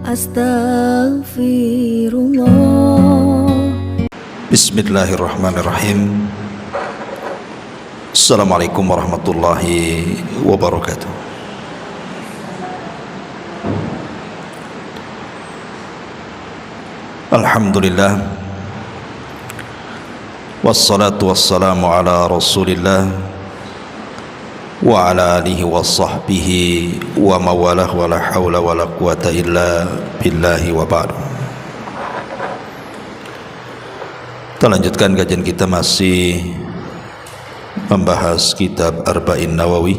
Astaghfirullah. Bismillahirrahmanirrahim. Assalamualaikum warahmatullahi wabarakatuh. Alhamdulillah, wassalatu wassalamu ala rasulillah wa ala alihi wa sahbihi wa mawalah wa la hawla wa la quwata illa billahi wa ba'du. Kita lanjutkan kajian kita, masih membahas kitab Arba'in Nawawi,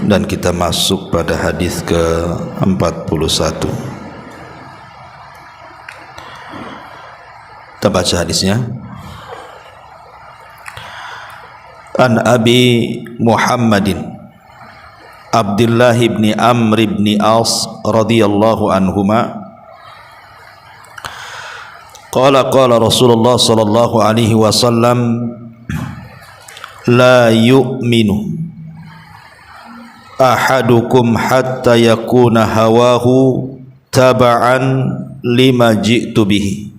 dan kita masuk pada hadis ke-41. Kita baca hadisnya. An Abi Muhammadin Abdullah ibn Amr ibn As radhiyallahu anhuma qala Rasulullah sallallahu alaihi wasallam la yu'minu ahadukum hatta yakuna hawahu taba'an lima ji'tu bihi.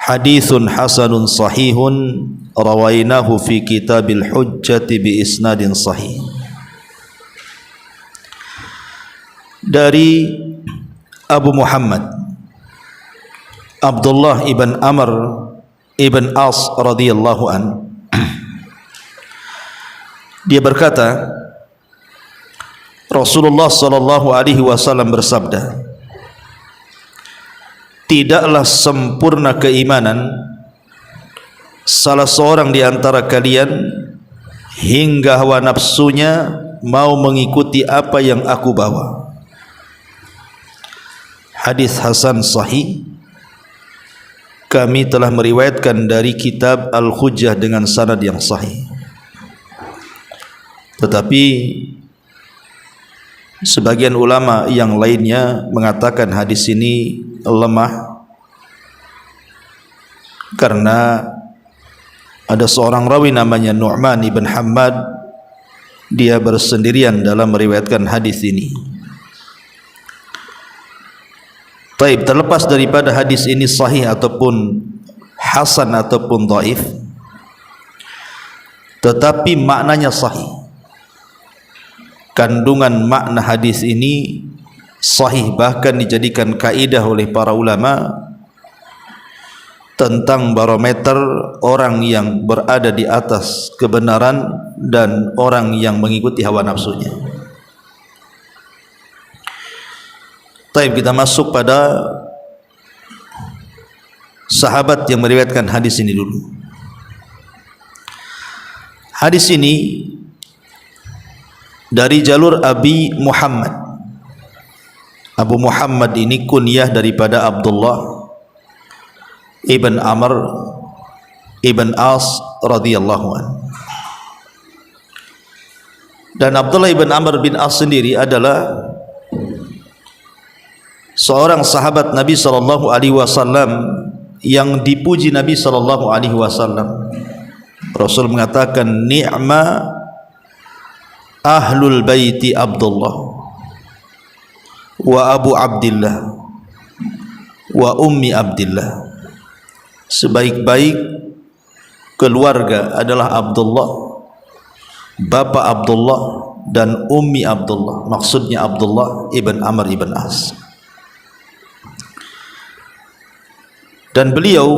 Hadithun hasanun sahihun rawainahu fi kitabil hujjati bi isnadin sahih. Dari Abu Muhammad Abdullah ibn Amr ibn As radhiyallahu an, dia berkata, Rasulullah sallallahu alaihi wasallam bersabda, tidaklah sempurna keimanan salah seorang di antara kalian hingga hawa nafsunya mau mengikuti apa yang aku bawa. Hadis hasan sahih. Kami telah meriwayatkan dari kitab Al-Hujjah dengan sanad yang sahih. Tetapi sebagian ulama yang lainnya mengatakan hadis ini lemah karena ada seorang rawi namanya Nu'man ibn Hammad, dia bersendirian dalam meriwayatkan hadis ini. Taib, terlepas daripada hadis ini sahih ataupun hasan ataupun dhaif, tetapi maknanya sahih. Kandungan makna hadis ini sahih, bahkan dijadikan kaidah oleh para ulama tentang barometer orang yang berada di atas kebenaran dan orang yang mengikuti hawa nafsunya. Baik, kita masuk pada sahabat yang meriwayatkan hadis ini dulu. Hadis ini dari jalur Abi Muhammad. Abu Muhammad ini kunyah daripada Abdullah ibn Amr ibn As radhiyallahu anhu. Dan Abdullah ibn Amr bin As sendiri adalah seorang sahabat Nabi sallallahu alaihi wasallam yang dipuji Nabi sallallahu alaihi wasallam. Rasul mengatakan, ni'ma ahlul baiti Abdullah wa Abu Abdillah wa Ummi Abdillah. Sebaik-baik keluarga adalah Abdullah, bapa Abdullah dan Ummi Abdullah. Maksudnya Abdullah ibn Amr ibn As. Dan beliau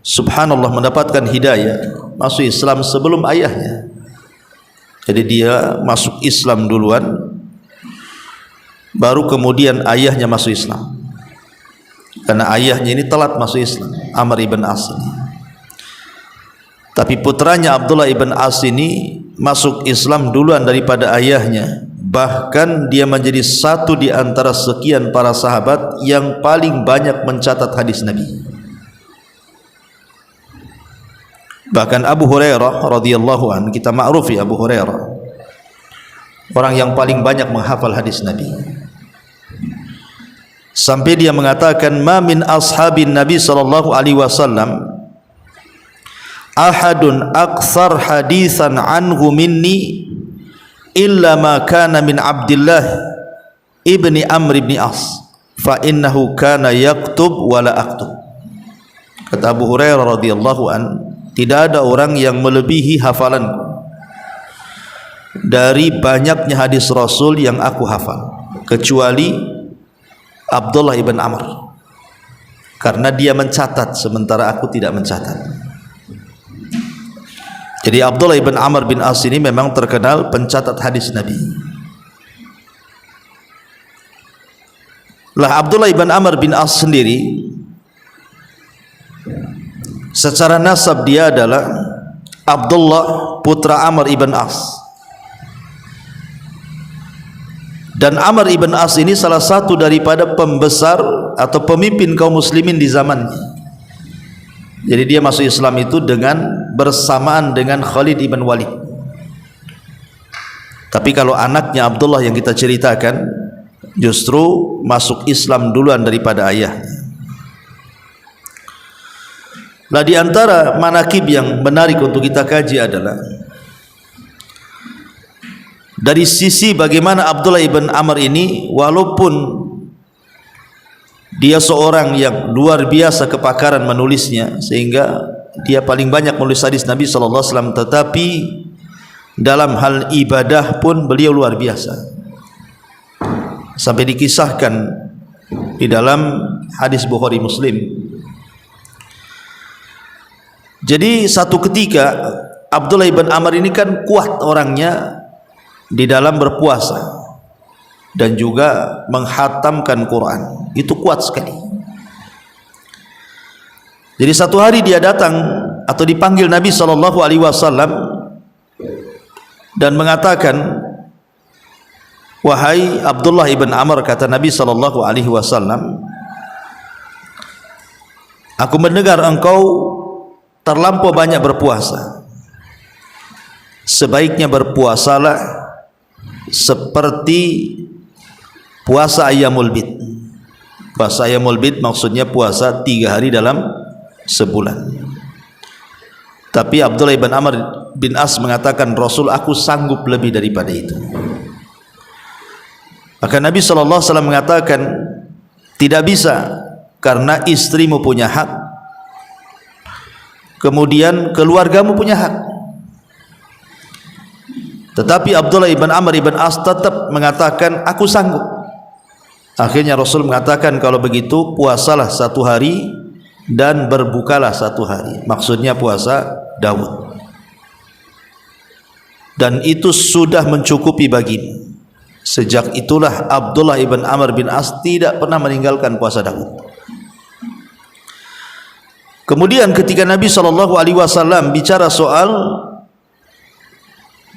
subhanallah mendapatkan hidayah masuk Islam sebelum ayahnya. Jadi dia masuk Islam duluan, baru kemudian ayahnya masuk Islam. Karena ayahnya ini telat masuk Islam, Amr ibn As ini. Tapi putranya Abdullah ibn As ini masuk Islam duluan daripada ayahnya. Bahkan dia menjadi satu di antara sekian para sahabat yang paling banyak mencatat hadis Nabi. Bahkan Abu Hurairah radhiyallahu anhu, kita ma'rufi Abu Hurairah, orang yang paling banyak menghafal hadis Nabi. Sampai dia mengatakan, ma min ashabin Nabi sallallahu alaihi wasallam ahadun aktsar hadisan anhu minni illa ma kana min Abdillah ibni Amr ibn As, fa innahu kana yaktub wa la aktub. Kata Abu Hurairah radhiyallahu an, tidak ada orang yang melebihi hafalanku dari banyaknya hadis Rasul yang aku hafal, kecuali Abdullah ibn Amr, karena dia mencatat sementara aku tidak mencatat. Jadi Abdullah ibn Amr bin As ini memang terkenal pencatat hadis Nabi. Lah Abdullah ibn Amr bin As sendiri secara nasab dia adalah Abdullah putra Amr ibn As. Dan Amr ibn As ini salah satu daripada pembesar atau pemimpin kaum muslimin di zamannya. Jadi dia masuk Islam itu dengan bersamaan dengan Khalid ibn Walid. Tapi kalau anaknya Abdullah yang kita ceritakan justru masuk Islam duluan daripada ayahnya. Nah, di antara manakib yang menarik untuk kita kaji adalah dari sisi bagaimana Abdullah ibn Amr ini, walaupun dia seorang yang luar biasa kepakaran menulisnya sehingga dia paling banyak menulis hadis Nabi SAW, tetapi dalam hal ibadah pun beliau luar biasa, sampai dikisahkan di dalam hadis Bukhari Muslim. Jadi satu ketika Abdullah ibn Amr ini kan kuat orangnya di dalam berpuasa dan juga menghatamkan Quran, itu kuat sekali. Jadi satu hari dia datang atau dipanggil Nabi SAW dan mengatakan, wahai Abdullah ibn Amr, kata Nabi SAW, aku mendengar engkau terlampau banyak berpuasa. Sebaiknya berpuasalah seperti puasa Ayyamul Bid. Puasa Ayyamul Bid maksudnya puasa 3 hari dalam sebulan. Tapi Abdullah ibn Amr bin As mengatakan, Rasul, aku sanggup lebih daripada itu. Maka Nabi SAW mengatakan, tidak bisa, karena istrimu punya hak, kemudian keluargamu punya hak. Tetapi Abdullah ibn Amr ibn As tetap mengatakan, aku sanggup. Akhirnya Rasul mengatakan, kalau begitu puasalah 1 hari dan berbukalah 1 hari. Maksudnya puasa Daud. Dan itu sudah mencukupi bagimu. Sejak itulah Abdullah ibn Amr bin As tidak pernah meninggalkan puasa Daud. Kemudian ketika Nabi SAW bicara soal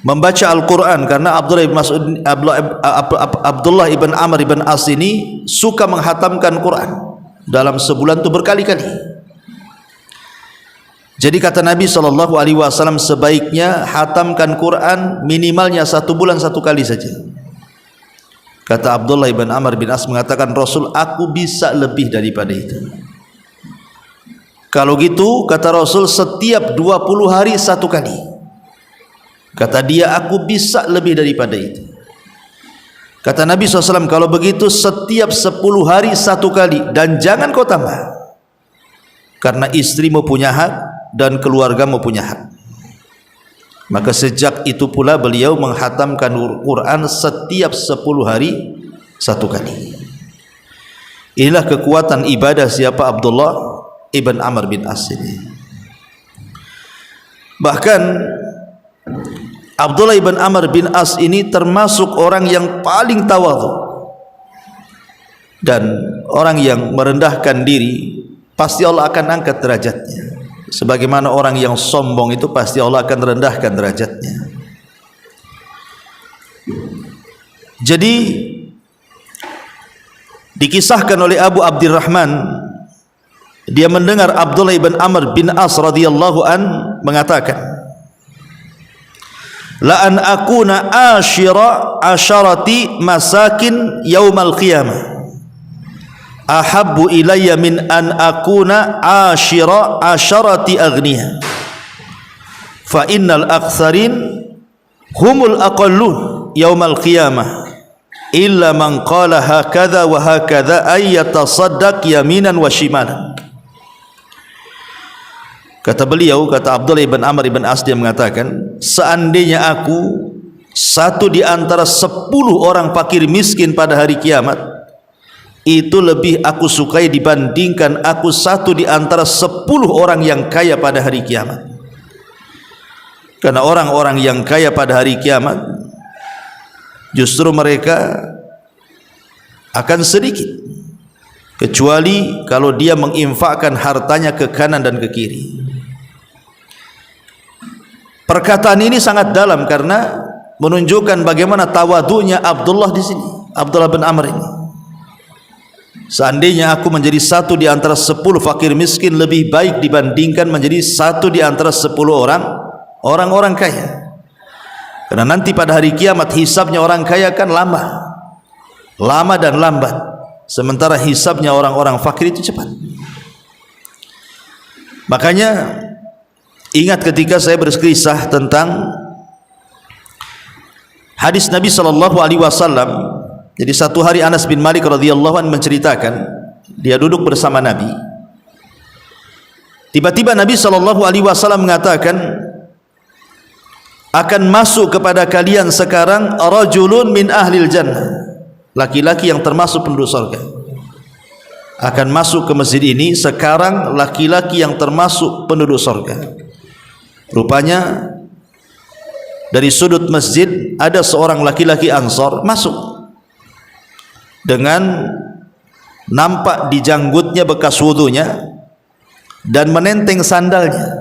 membaca Al-Quran, karena Abdullah ibn Amr ibn As ini suka menghatamkan Quran dalam sebulan itu berkali-kali. Jadi kata Nabi SAW, sebaiknya hatamkan Quran minimalnya 1 bulan 1 kali saja. Kata Abdullah ibn Amr bin As mengatakan, Rasul, aku bisa lebih daripada itu. Kalau gitu, kata Rasul, setiap 20 hari 1 kali. Kata dia, aku bisa lebih daripada itu. Kata Nabi SAW, kalau begitu setiap 10 hari 1 kali, dan jangan kau tambah, karena istrimu punya hak dan keluargamu punya hak. Maka sejak itu pula beliau menghatamkan Quran setiap 10 hari 1 kali. Inilah kekuatan ibadah siapa? Abdullah ibn Amr bin As ini. Bahkan Abdullah ibn Amr bin As ini termasuk orang yang paling tawadhu, dan orang yang merendahkan diri pasti Allah akan angkat derajatnya. Sebagaimana orang yang sombong itu pasti Allah akan rendahkan derajatnya. Jadi dikisahkan oleh Abu Abdurrahman, dia mendengar Abdullah ibn Amr bin As radhiyallahu an mengatakan, la an akuna ashira asharati masakin yaumal qiyamah ahabbu ilayya min an akuna ashira asharati aghniya fa innal aktsarin humul aqallun yaumal qiyamah illa man qala hakadha wa hakadha ay yatasaddaq yaminan wa shimalan. Kata beliau, kata Abdullah ibn Amr ibn As, dia mengatakan, seandainya aku satu di antara 10 orang fakir miskin pada hari kiamat, itu lebih aku sukai dibandingkan aku satu di antara 10 orang yang kaya pada hari kiamat. Karena orang-orang yang kaya pada hari kiamat justru mereka akan sedikit, kecuali kalau dia menginfakkan hartanya ke kanan dan ke kiri. Perkataan ini sangat dalam karena menunjukkan bagaimana tawadunya Abdullah di sini, Abdullah bin Amr ini. Seandainya aku menjadi satu di antara 10 fakir miskin, lebih baik dibandingkan menjadi satu di antara 10 orang-orang kaya. Karena nanti pada hari kiamat hisabnya orang kaya kan lama dan lambat, sementara hisabnya orang-orang fakir itu cepat. Makanya ingat ketika saya berkisah tentang hadis Nabi SAW. Jadi satu hari Anas bin Malik radhiyallahu anhu menceritakan, dia duduk bersama Nabi. Tiba-tiba Nabi SAW mengatakan, akan masuk kepada kalian sekarang rajulun min ahlil jannah, laki-laki yang termasuk penduduk surga. Akan masuk ke masjid ini sekarang laki-laki yang termasuk penduduk surga. Rupanya dari sudut masjid ada seorang laki-laki Ansor masuk, dengan nampak di janggutnya bekas wudunya dan menenteng sandalnya.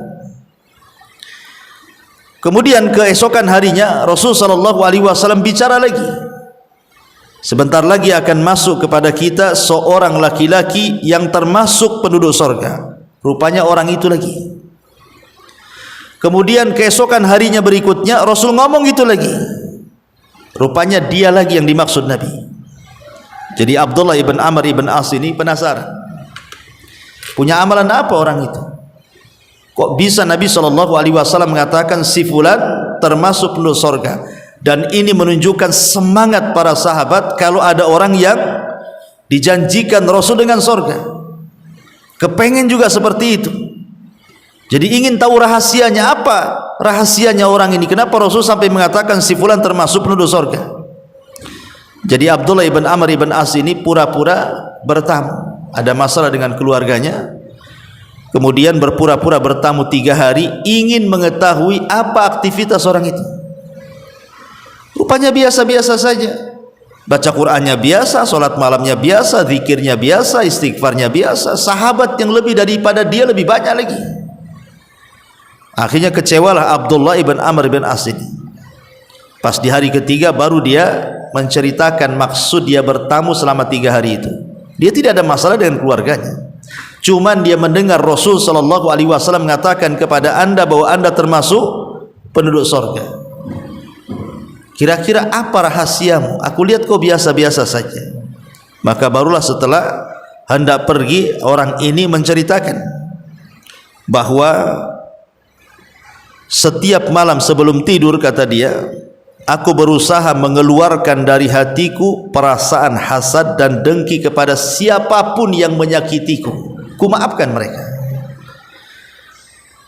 Kemudian keesokan harinya Rasulullah SAW bicara lagi, sebentar lagi akan masuk kepada kita seorang laki-laki yang termasuk penduduk surga. Rupanya orang itu lagi. Kemudian keesokan harinya berikutnya Rasul ngomong itu lagi, rupanya dia lagi yang dimaksud Nabi. Jadi Abdullah ibn Amr ibn As ini penasaran, punya amalan apa orang itu? Kok bisa Nabi SAW mengatakan si fulan termasuk penduduk surga? Dan ini menunjukkan semangat para sahabat kalau ada orang yang dijanjikan Rasul dengan surga, kepengen juga seperti itu. Jadi ingin tahu rahasianya apa? Rahasianya orang ini, kenapa Rasul sampai mengatakan si fulan termasuk penduduk surga? Jadi Abdullah ibn Amr ibn As ini pura-pura bertamu, ada masalah dengan keluarganya, kemudian berpura-pura bertamu 3 hari, ingin mengetahui apa aktivitas orang itu. Rupanya biasa-biasa saja, baca Qur'annya biasa, sholat malamnya biasa, zikirnya biasa, istighfarnya biasa. Sahabat yang lebih daripada dia lebih banyak lagi. Akhirnya kecewalah Abdullah ibn Amr ibn As ini. Pas di hari ketiga baru dia menceritakan maksud dia bertamu selama 3 hari itu. Dia tidak ada masalah dengan keluarganya, cuman dia mendengar Rasul SAW mengatakan kepada anda bahwa anda termasuk penduduk surga. Kira-kira apa rahasiamu? Aku lihat kau biasa-biasa saja. Maka barulah setelah hendak pergi, orang ini menceritakan bahwa setiap malam sebelum tidur, kata dia, aku berusaha mengeluarkan dari hatiku perasaan hasad dan dengki kepada siapapun yang menyakitiku. Ku maafkan mereka.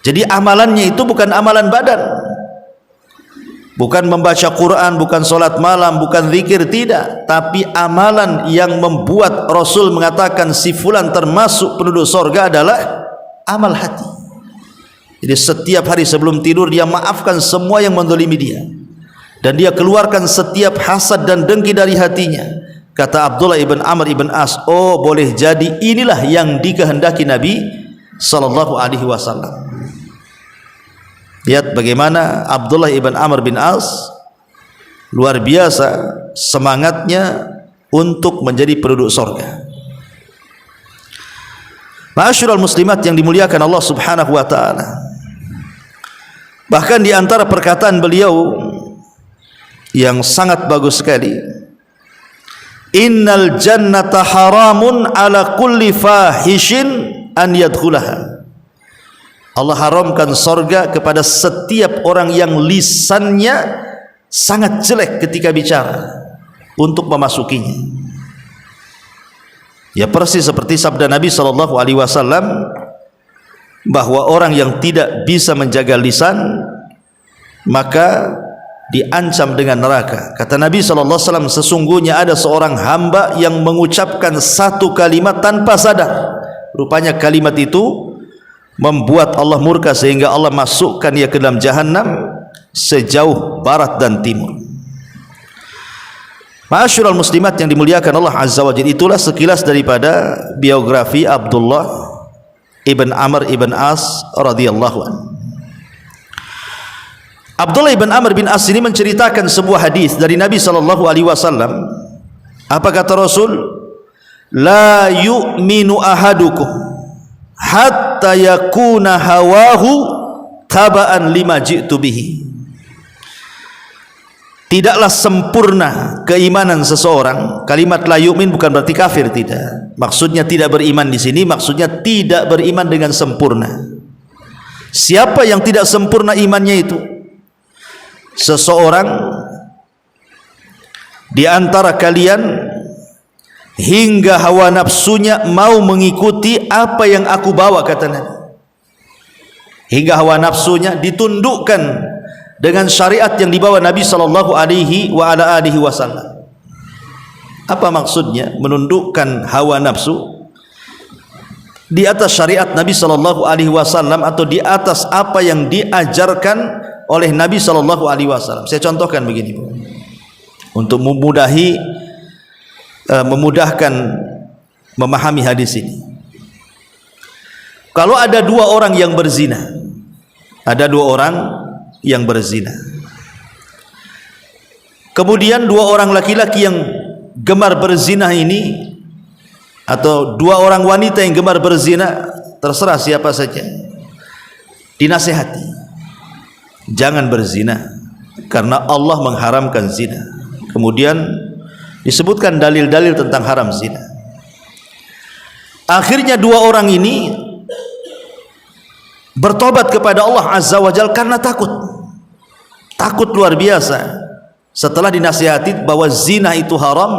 Jadi amalannya itu bukan amalan badan, bukan membaca Quran, bukan solat malam, bukan zikir, tidak. Tapi amalan yang membuat Rasul mengatakan si fulan termasuk penduduk surga adalah amal hati. Jadi setiap hari sebelum tidur dia maafkan semua yang menzalimi dia, dan dia keluarkan setiap hasad dan dengki dari hatinya. Kata Abdullah ibn Amr ibn As, oh boleh jadi inilah yang dikehendaki Nabi SAW. Lihat bagaimana Abdullah ibn Amr bin As luar biasa semangatnya untuk menjadi penduduk surga. Ma'asyiral muslimat yang dimuliakan Allah Subhanahu wa taala. Bahkan di antara perkataan beliau yang sangat bagus sekali, innal jannata haramun ala kulli fahishin an yadkhulaha. Allah haramkan surga kepada setiap orang yang lisannya sangat jelek ketika bicara. untuk memasukinya. Ya persis seperti sabda Nabi SAW bahwa orang yang tidak bisa menjaga lisan maka diancam dengan neraka. Kata Nabi SAW, sesungguhnya ada seorang hamba yang mengucapkan satu kalimat tanpa sadar, rupanya kalimat itu membuat Allah murka sehingga Allah masukkan ia ke dalam jahanam sejauh barat dan timur. Ma'asyiral muslimat yang dimuliakan Allah Azza wa Jalla, itulah sekilas daripada biografi Abdullah ibn Amr ibn As radhiyallahu anhu. Abdullah ibn Amr bin As ini menceritakan sebuah hadis dari Nabi SAW. Apa kata Rasul? La yu'minu ahadukum hatta yakuna hawahu taba'an lima ji'tu bihi. Tidaklah sempurna keimanan seseorang. Kalimat la yu'min bukan berarti kafir, tidak. Maksudnya tidak beriman di sini, maksudnya tidak beriman dengan sempurna. Siapa yang tidak sempurna imannya itu? Seseorang di antara kalian hingga hawa nafsunya mau mengikuti apa yang aku bawa, kata Nabi. Hingga hawa nafsunya ditundukkan dengan syariat yang dibawa Nabi SAW. Apa maksudnya menundukkan hawa nafsu di atas syariat Nabi SAW atau di atas apa yang diajarkan oleh Nabi SAW? Saya contohkan begini untuk memudahkan memahami hadis ini. Kalau ada dua orang yang berzina, kemudian dua orang laki-laki yang gemar berzina ini, atau dua orang wanita yang gemar berzina, terserah siapa saja, dinasihati, jangan berzina karena Allah mengharamkan zina. Kemudian disebutkan dalil-dalil tentang haram zina. Akhirnya dua orang ini bertobat kepada Allah Azza wa Jalla karena takut luar biasa. Setelah dinasihati bahwa zina itu haram,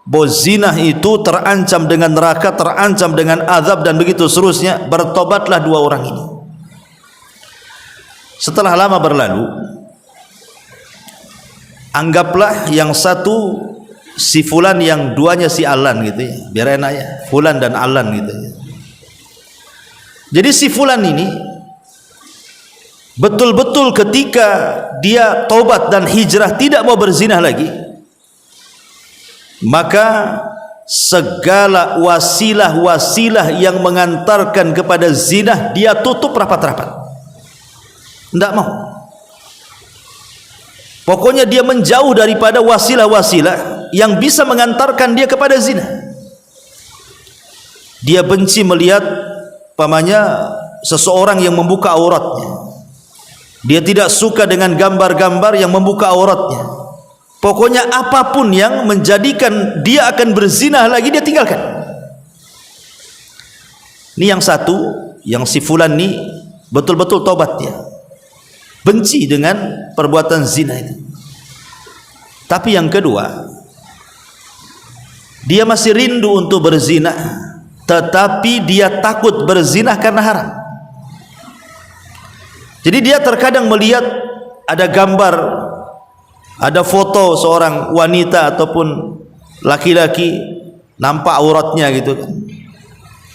bahwa zina itu terancam dengan neraka, terancam dengan azab dan begitu seterusnya, bertobatlah dua orang ini. Setelah lama berlalu, anggaplah yang satu si fulan, yang duanya si Alan gitu ya, biar enak ya, fulan dan Alan gitu ya. Jadi si fulan ini betul-betul ketika dia taubat dan hijrah tidak mau berzina lagi, maka segala wasilah-wasilah yang mengantarkan kepada zina dia tutup rapat-rapat, tidak mau. Pokoknya dia menjauh daripada wasilah-wasilah yang bisa mengantarkan dia kepada zina. Dia benci melihat pamannya seseorang yang membuka auratnya. Dia tidak suka dengan gambar-gambar yang membuka auratnya. Pokoknya apapun yang menjadikan dia akan berzina lagi, dia tinggalkan. Ini yang satu, yang si fulan ini betul-betul tobat dia, benci dengan perbuatan zina itu. Tapi yang kedua, dia masih rindu untuk berzina, tetapi dia takut berzina karena haram. Jadi dia terkadang melihat ada gambar, ada foto seorang wanita ataupun laki-laki, nampak auratnya gitu kan,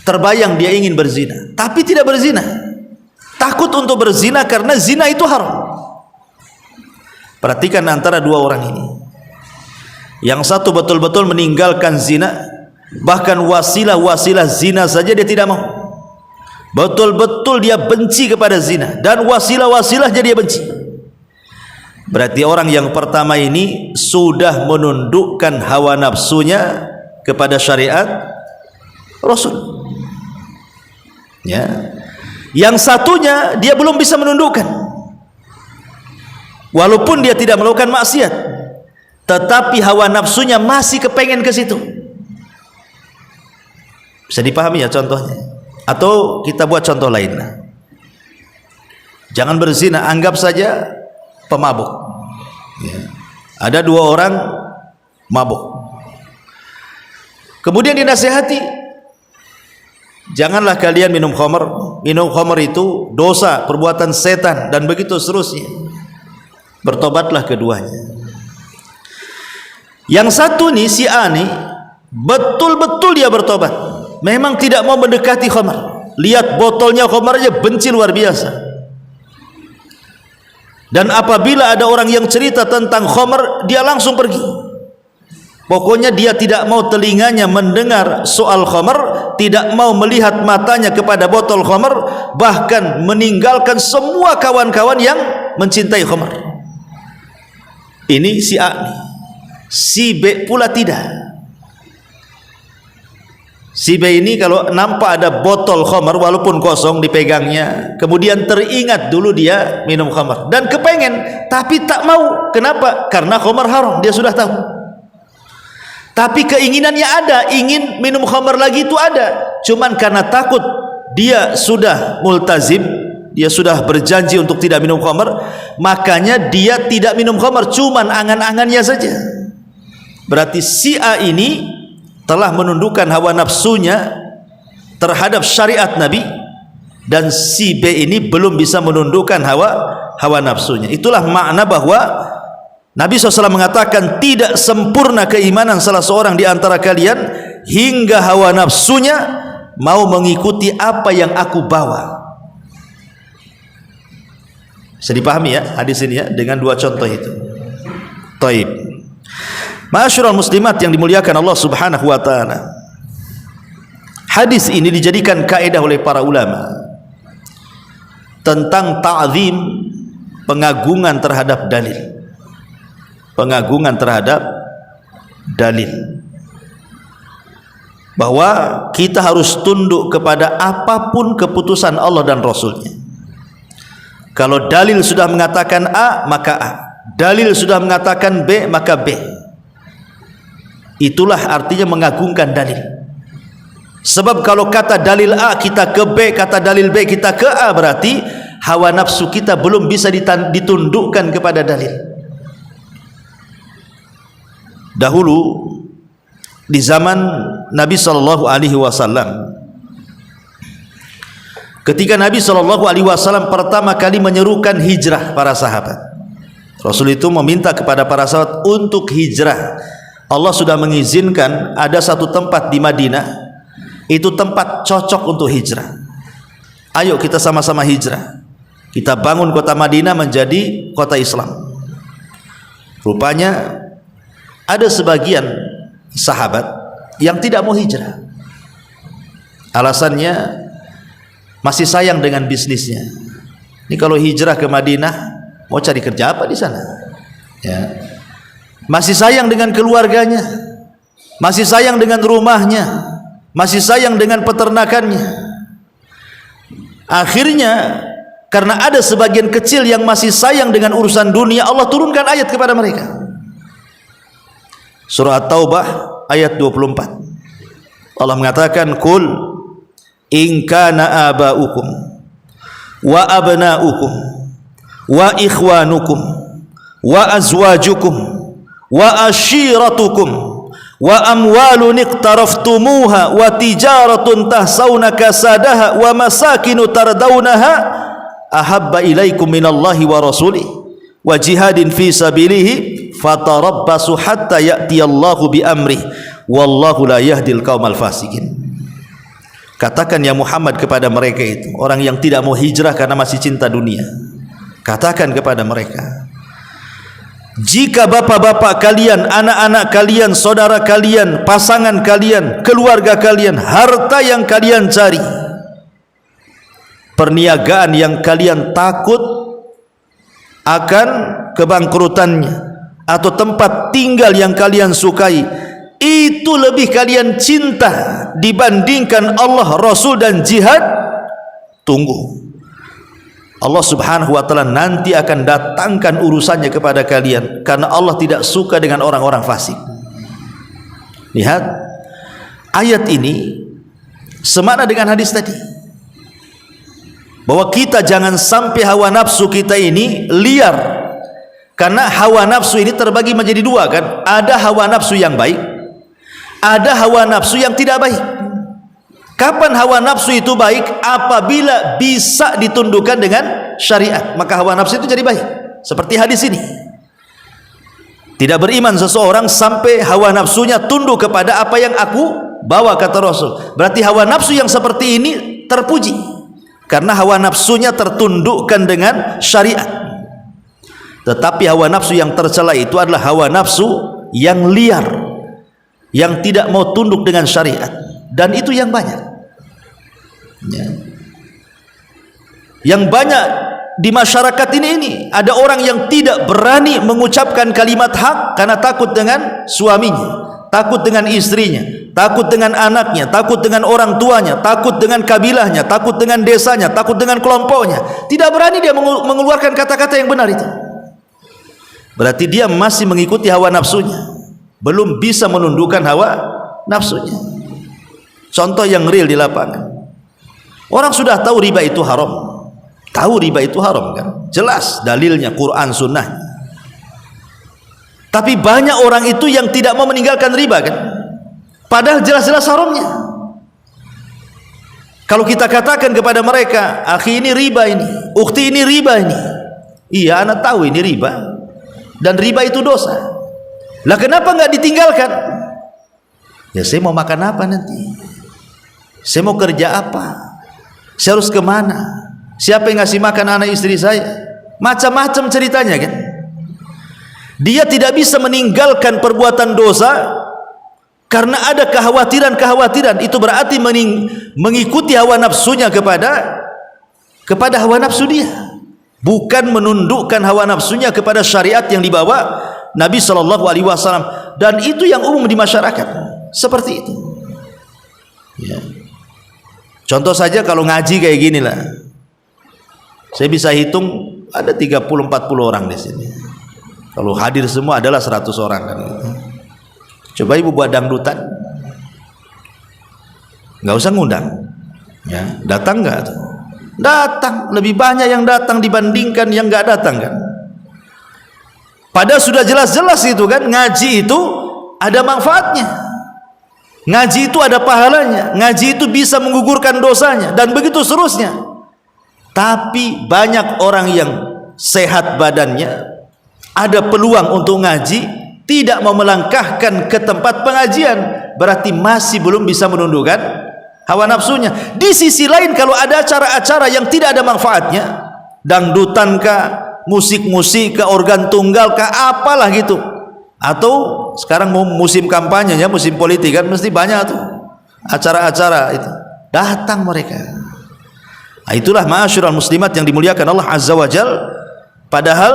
terbayang dia ingin berzina, tapi tidak berzina, takut untuk berzina karena zina itu haram. Perhatikan antara dua orang ini, yang satu betul-betul meninggalkan zina, bahkan wasilah-wasilah zina saja dia tidak mau, betul-betul dia benci kepada zina, dan wasilah-wasilahnya dia benci. Berarti orang yang pertama ini sudah menundukkan hawa nafsunya kepada syariat Rasul ya. Yang satunya dia belum bisa menundukkan, walaupun dia tidak melakukan maksiat, tetapi hawa nafsunya masih kepengen ke situ. Bisa dipahami ya contohnya? Atau kita buat contoh lain. Jangan berzina, anggap saja pemabuk ya. Ada dua orang mabuk. Kemudian dinasihati, janganlah kalian minum khamr. Minum khamr itu dosa, perbuatan setan, dan begitu seterusnya. Bertobatlah keduanya. Yang satu nih, si A nih, betul-betul dia bertobat. Memang tidak mau mendekati khamr. Lihat botolnya khamr aja benci luar biasa. Dan apabila ada orang yang cerita tentang khamr, dia langsung pergi. Pokoknya dia tidak mau telinganya mendengar soal khamr, tidak mau melihat matanya kepada botol khamr, bahkan meninggalkan semua kawan-kawan yang mencintai khamr. Ini si A nih. Si B pula tidak. Si B ini kalau nampak ada botol khamr walaupun kosong dipegangnya, kemudian teringat dulu dia minum khamr dan kepengen, tapi tak mau. Kenapa? Karena khamr haram, dia sudah tahu. Tapi keinginannya ada, ingin minum khamr lagi itu ada. Cuman karena takut, dia sudah multazim, dia sudah berjanji untuk tidak minum khamr, makanya dia tidak minum khamr, cuman angan-angannya saja. Berarti si A ini telah menundukkan hawa nafsunya terhadap syariat Nabi, dan si B ini belum bisa menundukkan hawa nafsunya. Itulah makna bahwa Nabi SAW mengatakan tidak sempurna keimanan salah seorang di antara kalian hingga hawa nafsunya mau mengikuti apa yang aku bawa. Bisa dipahami ya hadis ini ya dengan dua contoh itu. Taib. Ma'asyiral muslimat yang dimuliakan Allah Subhanahu wa taala. Hadis ini dijadikan kaidah oleh para ulama tentang ta'zim, pengagungan terhadap dalil. Pengagungan terhadap dalil, bahwa kita harus tunduk kepada apapun keputusan Allah dan Rasulnya. Kalau dalil sudah mengatakan A, maka A. Dalil sudah mengatakan B, maka B. Itulah artinya mengagungkan dalil. Sebab kalau kata dalil A kita ke B, kata dalil B kita ke A, berarti hawa nafsu kita belum bisa ditundukkan kepada dalil. Dahulu di zaman Nabi sallallahu alaihi wasallam, ketika Nabi sallallahu alaihi wasallam pertama kali menyerukan hijrah para sahabat, Rasul itu meminta kepada para sahabat untuk hijrah. Allah sudah mengizinkan ada satu tempat di Madinah, itu tempat cocok untuk hijrah. Ayo kita sama-sama hijrah. Kita bangun kota Madinah menjadi kota Islam. Rupanya ada sebagian sahabat yang tidak mau hijrah. Alasannya masih sayang dengan bisnisnya. Ini kalau hijrah ke Madinah mau cari kerja apa di sana? Ya. Masih sayang dengan keluarganya, masih sayang dengan rumahnya, masih sayang dengan peternakannya. Akhirnya karena ada sebagian kecil yang masih sayang dengan urusan dunia, Allah turunkan ayat kepada mereka. Surah At-Taubah ayat 24. Allah mengatakan, "Qul in kana aba'ukum wa abna'ukum wa ikhwanukum wa azwajukum wa ashiratukum wa amwalun iqtaraftumuha wa tijaratun tahsawna kasadaha wa masakinu tardawnaha ahabba ilaikum minallahi wa rasulih wa jihadin fi sabilihi fatarabbasu hatta ya'tiyallahu bi amrih wallahu la yahdil qaumal fasikin." Katakan ya Muhammad kepada mereka itu, orang yang tidak mau hijrah karena masih cinta dunia, katakan kepada mereka, jika bapak-bapak kalian, anak-anak kalian, saudara kalian, pasangan kalian, keluarga kalian, harta yang kalian cari, perniagaan yang kalian takut akan kebangkrutannya, atau tempat tinggal yang kalian sukai, itu lebih kalian cinta dibandingkan Allah, Rasul dan jihad, tunggu, Allah Subhanahu wa taala nanti akan datangkan urusannya kepada kalian, karena Allah tidak suka dengan orang-orang fasik. Lihat ayat ini semakna dengan hadis tadi, bahwa kita jangan sampai hawa nafsu kita ini liar, Karena hawa nafsu ini terbagi menjadi dua kan. Ada hawa nafsu yang baik, ada hawa nafsu yang tidak baik. Kapan hawa nafsu itu baik? Apabila bisa ditundukkan dengan syariat, maka hawa nafsu itu jadi baik. Seperti hadis ini, tidak beriman seseorang sampai hawa nafsunya tunduk kepada apa yang aku bawa, kata Rasul. Berarti hawa nafsu yang seperti ini terpuji, karena hawa nafsunya tertundukkan dengan syariat. Tetapi hawa nafsu yang tercela itu adalah hawa nafsu yang liar, yang tidak mau tunduk dengan syariat, dan itu yang banyak ya. Yang banyak di masyarakat ini ada orang yang tidak berani mengucapkan kalimat hak karena takut dengan suaminya, takut dengan istrinya, takut dengan anaknya, takut dengan orang tuanya, takut dengan kabilahnya, takut dengan desanya, takut dengan kelompoknya. Tidak berani dia mengeluarkan kata-kata yang benar itu. Berarti dia masih mengikuti hawa nafsunya, belum bisa menundukkan hawa nafsunya. Contoh yang real di lapangan, orang sudah tahu riba itu haram, tahu riba itu haram kan, jelas dalilnya Quran sunnah. Tapi banyak orang itu yang tidak mau meninggalkan riba kan, padahal jelas-jelas haramnya. Kalau kita katakan kepada mereka, akhi ini riba ini, ukhti ini riba ini, iya anak tahu ini riba, dan riba itu dosa. Lah kenapa nggak ditinggalkan? Ya saya mau makan apa nanti? Saya mau kerja apa? Saya harus kemana? Siapa yang ngasih makan anak istri saya? Macam-macam ceritanya kan. Dia tidak bisa meninggalkan perbuatan dosa karena ada kekhawatiran-kekhawatiran. Itu berarti mengikuti hawa nafsunya kepada hawa nafsu dia, bukan menundukkan hawa nafsunya kepada syariat yang dibawa Nabi SAW. Dan itu yang umum di masyarakat, seperti itu ya. Contoh saja kalau ngaji kayak gini lah, saya bisa hitung ada 30-40 orang di sini. Kalau hadir semua adalah 100 orang kan gitu. Coba ibu buat dangdutan, nggak usah ngundang ya, datang nggak tuh? Datang, lebih banyak yang datang dibandingkan yang nggak datang kan. Padahal sudah jelas-jelas itu kan, ngaji itu ada manfaatnya, ngaji itu ada pahalanya, ngaji itu bisa menggugurkan dosanya, dan begitu seterusnya. Tapi banyak orang yang sehat badannya, ada peluang untuk ngaji, tidak mau melangkahkan ke tempat pengajian, berarti masih belum bisa menundukkan hawa nafsunya. Di sisi lain, kalau ada acara-acara yang tidak ada manfaatnya, dangdutan kah, musik-musik kah, organ tunggal kah, apalah gitu, atau sekarang mau musim kampanye ya, musim politik kan, mesti banyak tuh acara-acara itu, datang mereka. Nah, itulah ma'asyiral muslimat yang dimuliakan Allah Azza wa Jal. Padahal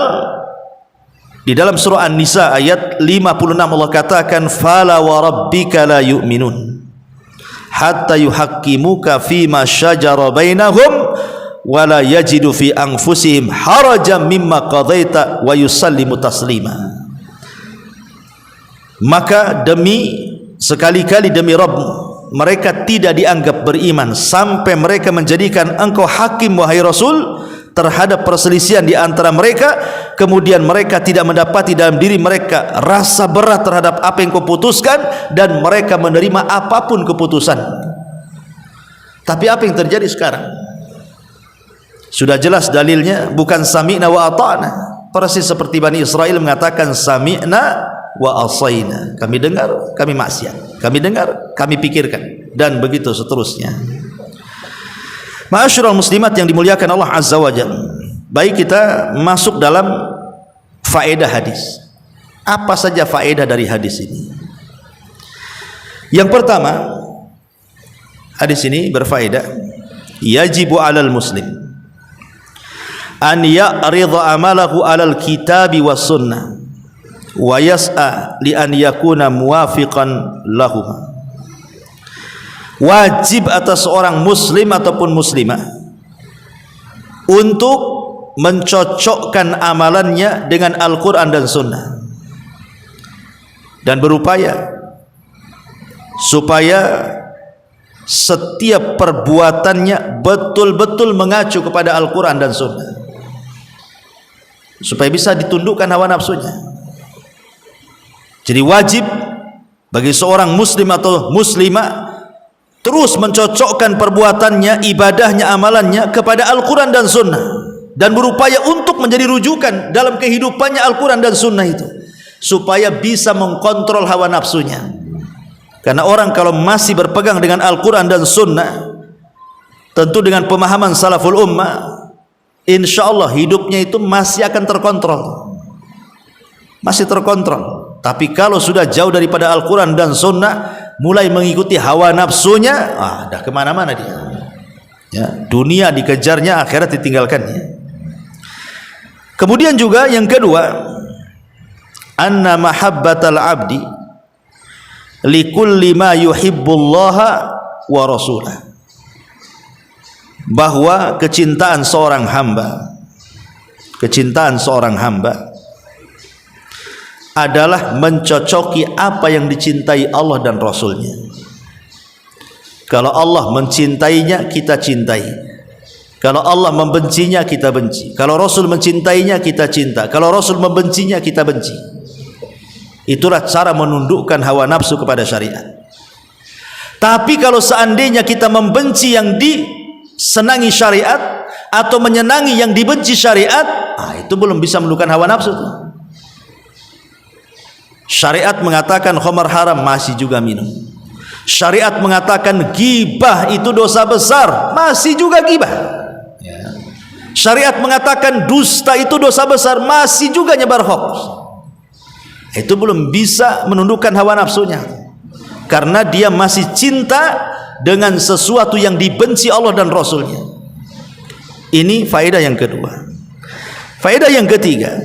di dalam surah An-Nisa ayat 56 Allah katakan, fala wa rabbika la yu'minun hatta yuhaqqimuka fima syajara bainahum wa la yajidu fi anfusihim harajan mimma qadaita wa yusallimu taslima. Maka sekali-kali demi Rabbmu, mereka tidak dianggap beriman sampai mereka menjadikan engkau hakim wahai Rasul terhadap perselisihan di antara mereka, kemudian mereka tidak mendapati dalam diri mereka rasa berat terhadap apa yang kau putuskan, dan mereka menerima apapun keputusan. Tapi apa yang terjadi sekarang? Sudah jelas dalilnya, bukan sami'na wa ata'na, persis seperti Bani Israel mengatakan sami'na wa asaina, kami dengar, kami maksiat, kami dengar, kami pikirkan, dan begitu seterusnya. Ma'asyiral muslimat yang dimuliakan Allah Azza wa Jalla, baik kita masuk dalam faedah hadis. Apa saja faedah dari hadis ini? Yang pertama, hadis ini berfaedah, yajibu 'alal muslim an ya'ridha amalahu 'alal kitabi was sunnah wa yas'a li an yakuna muwafiqan lahum. Wajib atas seorang muslim ataupun muslimah untuk mencocokkan amalannya dengan Al-Quran dan Sunnah, dan berupaya supaya setiap perbuatannya betul-betul mengacu kepada Al-Quran dan Sunnah. supaya bisa ditundukkan hawa nafsunya. Jadi wajib bagi seorang muslim atau muslimah terus mencocokkan perbuatannya, ibadahnya, amalannya kepada Al-Quran dan Sunnah, dan berupaya untuk menjadi rujukan dalam kehidupannya Al-Quran dan Sunnah itu, supaya bisa mengkontrol hawa nafsunya. Karena orang kalau masih berpegang dengan Al-Quran dan Sunnah, tentu dengan pemahaman salaful ummah, insya Allah hidupnya itu masih akan terkontrol, masih terkontrol. Tapi kalau sudah jauh daripada Al-Quran dan Sunnah, mulai mengikuti hawa nafsunya, dah kemana-mana dia. Ya, dunia dikejarnya, akhirat ditinggalkannya. Kemudian juga yang kedua, anna mahabbatal abdi likulli ma yuhibbullaha wa rasulah, bahwa kecintaan seorang hamba adalah mencocoki apa yang dicintai Allah dan Rasulnya. Kalau Allah mencintainya, kita cintai. Kalau Allah membencinya, kita benci. Kalau Rasul mencintainya, kita cinta. Kalau Rasul membencinya, kita benci. Itulah cara menundukkan hawa nafsu kepada syariat. Tapi kalau seandainya kita membenci yang disenangi syariat, atau menyenangi yang dibenci syariat, itu belum bisa menundukkan hawa nafsu itu. Syariat mengatakan khamar haram, masih juga minum. Syariat mengatakan gibah itu dosa besar, masih juga gibah. Syariat mengatakan dusta itu dosa besar, masih juga nyebar hoax. Itu belum bisa menundukkan hawa nafsunya, karena dia masih cinta dengan sesuatu yang dibenci Allah dan Rasulnya. Ini faedah yang kedua. Faedah yang ketiga,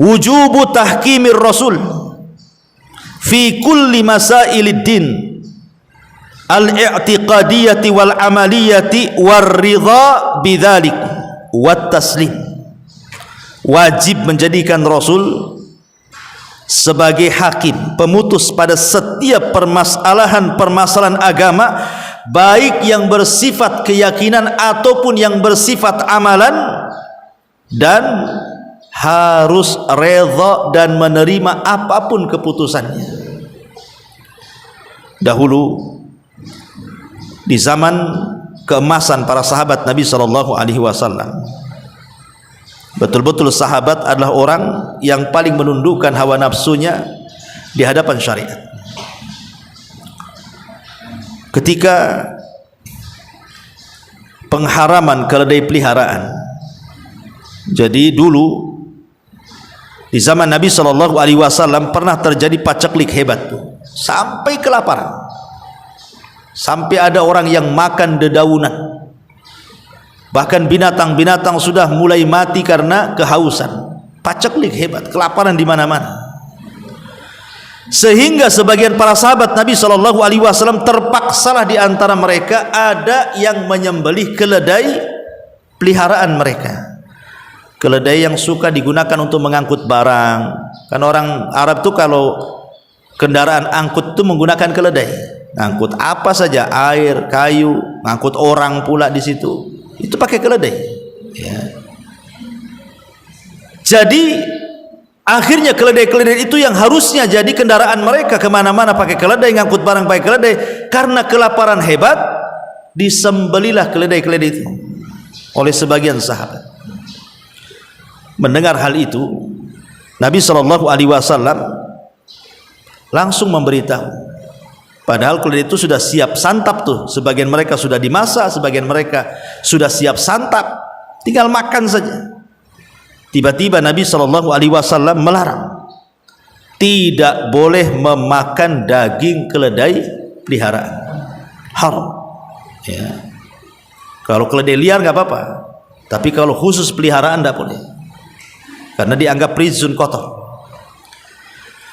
wujubu tahkimir Rasul fi kulli masailid din al-i'tiqadiyati wal amaliyati war ridha bidzalik wat taslim. Wajib menjadikan Rasul sebagai hakim, pemutus pada setiap permasalahan agama, baik yang bersifat keyakinan ataupun yang bersifat amalan, dan harus redha dan menerima apapun keputusannya. Dahulu di zaman keemasan para sahabat Nabi SAW, betul-betul sahabat adalah orang yang paling menundukkan hawa nafsunya di hadapan syariat. Ketika pengharaman keledai peliharaan, jadi dulu di zaman Nabi SAW pernah terjadi paceklik hebat tuh, sampai kelaparan, sampai ada orang yang makan dedaunan. Bahkan binatang-binatang sudah mulai mati karena kehausan. Paceklik hebat, kelaparan di mana-mana. Sehingga sebagian para sahabat Nabi SAW terpaksalah di antara mereka ada yang menyembelih keledai peliharaan mereka. Keledai yang suka digunakan untuk mengangkut barang. Kan orang Arab tuh kalau kendaraan angkut tuh menggunakan keledai. Angkut apa saja, air, kayu, angkut orang pula di situ. Itu pakai keledai, ya. Jadi akhirnya keledai-keledai itu yang harusnya jadi kendaraan mereka kemana-mana pakai keledai, ngangkut barang pakai keledai, karena kelaparan hebat disembelilah keledai-keledai itu oleh sebagian sahabat. Mendengar hal itu, Nabi SAW langsung memberitahu. Padahal keledai itu sudah siap santap tuh, sebagian mereka sudah dimasak, sebagian mereka sudah siap santap, tinggal makan saja. Tiba-tiba Nabi SAW melarang, tidak boleh memakan daging keledai peliharaan, haram. Ya. Kalau keledai liar nggak apa-apa, tapi kalau khusus peliharaan tidak boleh, karena dianggap rizun, kotor.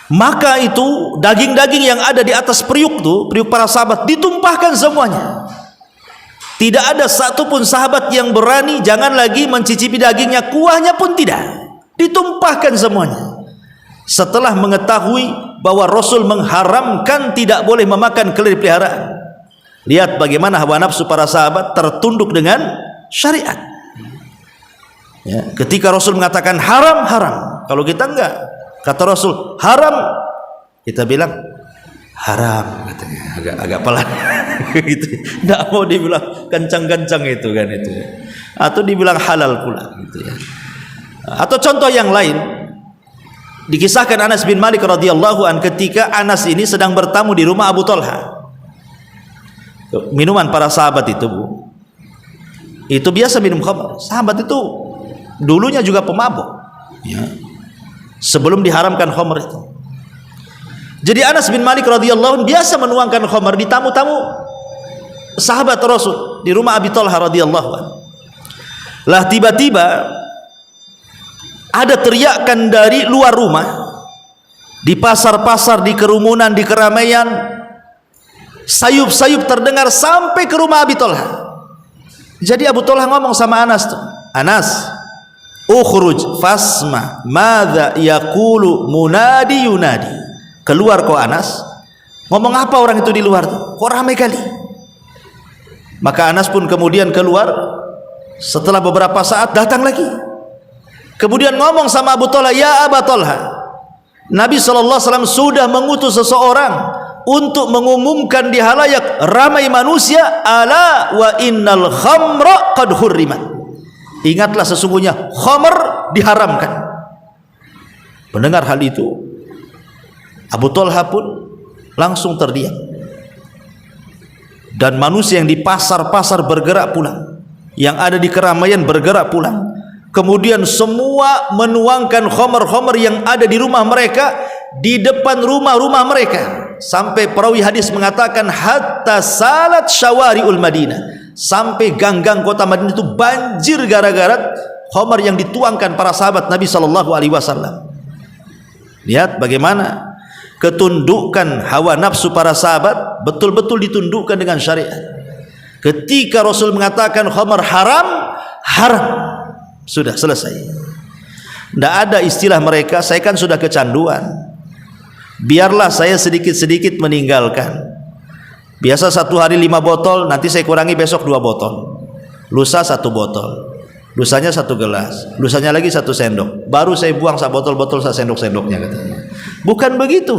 Maka itu daging-daging yang ada di atas periuk tuh, periuk para sahabat, ditumpahkan semuanya. Tidak ada satupun sahabat yang berani jangan lagi mencicipi dagingnya, kuahnya pun tidak, ditumpahkan semuanya. Setelah mengetahui bahwa Rasul mengharamkan tidak boleh memakan keledai peliharaan, lihat bagaimana hawa nafsu para sahabat tertunduk dengan syariat. Ya, ketika Rasul mengatakan haram, haram. Kalau kita enggak, kata Rasul haram, kita bilang haram, katanya agak pelan gitu. Enggak mau dibilang kencang-kencang itu kan itu. Atau dibilang halal pula gitu ya. Atau contoh yang lain, dikisahkan Anas bin Malik radhiyallahu an ketika Anas ini sedang bertamu di rumah Abu Talha. Minuman para sahabat itu, Bu, itu biasa minum khamr. Sahabat itu dulunya juga pemabuk, ya, sebelum diharamkan khamr itu. Jadi Anas bin Malik radhiyallahu anhu biasa menuangkan khamr di tamu-tamu sahabat Rasul di rumah Abi Talha radhiyallahu anhu. Lah tiba-tiba ada teriakan dari luar rumah, di pasar-pasar, di kerumunan, di keramaian, sayup-sayup terdengar sampai ke rumah Abi Talha. Jadi Abu Talha ngomong sama Anas tuh, Anas, ukhruj fasma madza yaqulu munadi yunadi. Keluar kau Anas, ngomong apa orang itu di luar tuh? Kok ramai kali? Maka Anas pun kemudian keluar. Setelah beberapa saat datang lagi, kemudian ngomong sama Abu Talha, ya Abu Talha, Nabi SAW sudah mengutus seseorang untuk mengumumkan di halayak ramai manusia, ala wa innal khamra qad hurrimat. Ingatlah sesungguhnya khamr diharamkan. Mendengar hal itu, Abu Talha pun langsung terdiam. Dan manusia yang di pasar-pasar bergerak pulang, yang ada di keramaian bergerak pulang. Kemudian semua menuangkan khamr-khamr yang ada di rumah mereka, di depan rumah-rumah mereka, sampai perawi hadis mengatakan hatta salat syawari'ul Madinah, sampai gang-gang kota Madinah itu banjir gara-gara khamr yang dituangkan para sahabat Nabi SAW. Lihat bagaimana ketundukan hawa nafsu para sahabat betul-betul ditundukkan dengan syariat. Ketika Rasul mengatakan khamr haram, haram, sudah selesai. Tidak ada istilah mereka, saya kan sudah kecanduan, biarlah saya sedikit-sedikit meninggalkan. Biasa satu hari 5 botol, nanti saya kurangi besok 2 botol, lusa 1 botol, lusanya 1 gelas, lusanya lagi 1 sendok, baru saya buang 1 botol-botol 1 sendok-sendoknya, katanya. Bukan begitu,